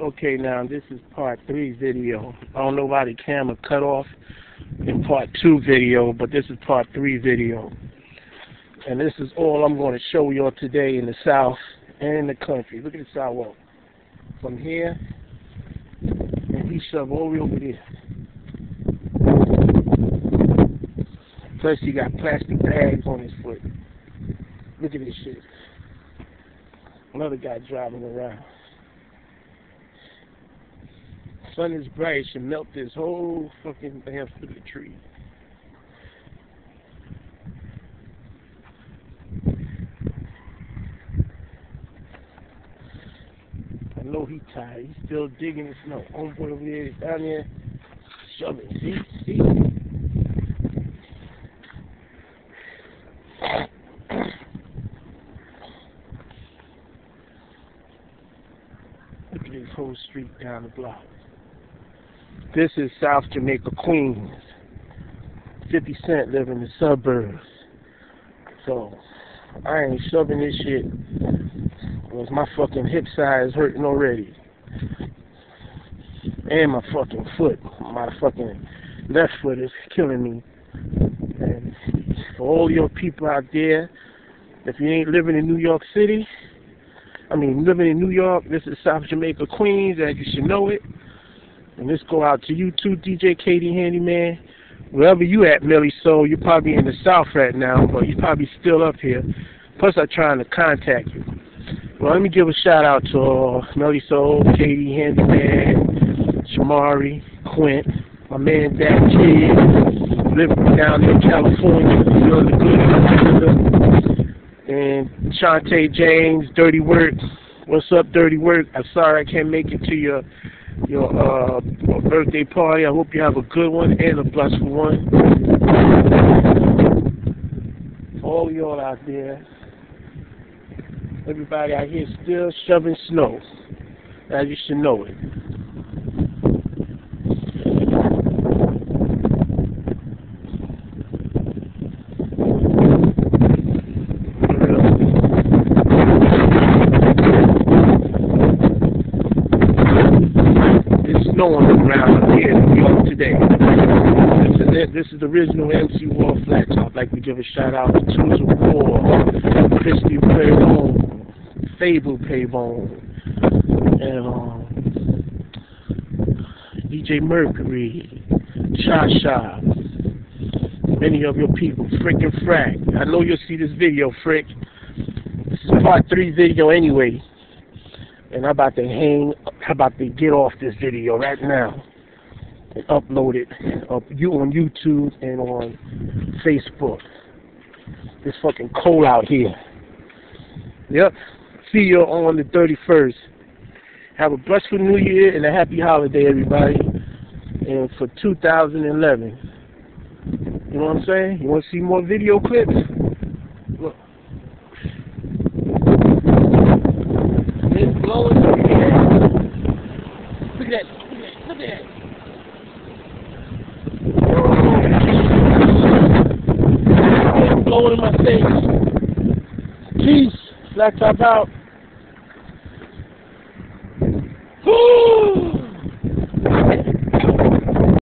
Okay, now this is part 3 video. I don't know why the camera cut off in part 2 video, but this is part 3 video. And this is all I'm going to show y'all today in the South and in the country. Look at the sidewalk. From here, and he shoved all the way over there. Plus he got plastic bags on his foot. Look at this shit. Another guy driving around. Sun is bright, it should melt this whole fucking damn foot of the tree. I know he tired. He's still digging the snow. Homeboy over there, he's down there shoving. See? Look at this whole street down the block. This is South Jamaica, Queens. 50 Cent live in the suburbs. So, I ain't shoving this shit because my fucking hip side is hurting already. And my fucking foot. My fucking left foot is killing me. And for all your people out there, if you ain't living in New York City, living in New York, this is South Jamaica, Queens, and you should know it. And this go out to you too, DJ Katie Handyman. Wherever you at, Millie Soul, you're probably in the South right now, but you're probably still up here. Plus, I'm trying to contact you. Well, let me give a shout out to Millie Soul, Katie Handyman, Shamari, Quint, my man Dad Kid, living down in California, doing the good, and Shantae James, Dirty Work. What's up, Dirty Work? I'm sorry I can't make it to your birthday party. I hope you have a good one and a blessful one. All y'all out there, everybody out here still shoving snow, as you should know it. Snowing around up here in New York today. This is the original MC War Flattop. I'd like to give a shout out to Tunes of War, Christy Pavone, Fable Pavone, and DJ Mercury, Cha, many of your people, Frick and Frack. I know you'll see this video, Frick. This is part 3 video anyway. And I'm about to get off this video right now and upload it on YouTube and on Facebook. It's fucking cold out here. Yep. See you on the 31st. Have a blessful New Year and a happy holiday, everybody. And for 2011. You know what I'm saying? You want to see more video clips? Look. It's blowing up here. Look at that. It's blowing in my face. Peace. Flattop out. Woo!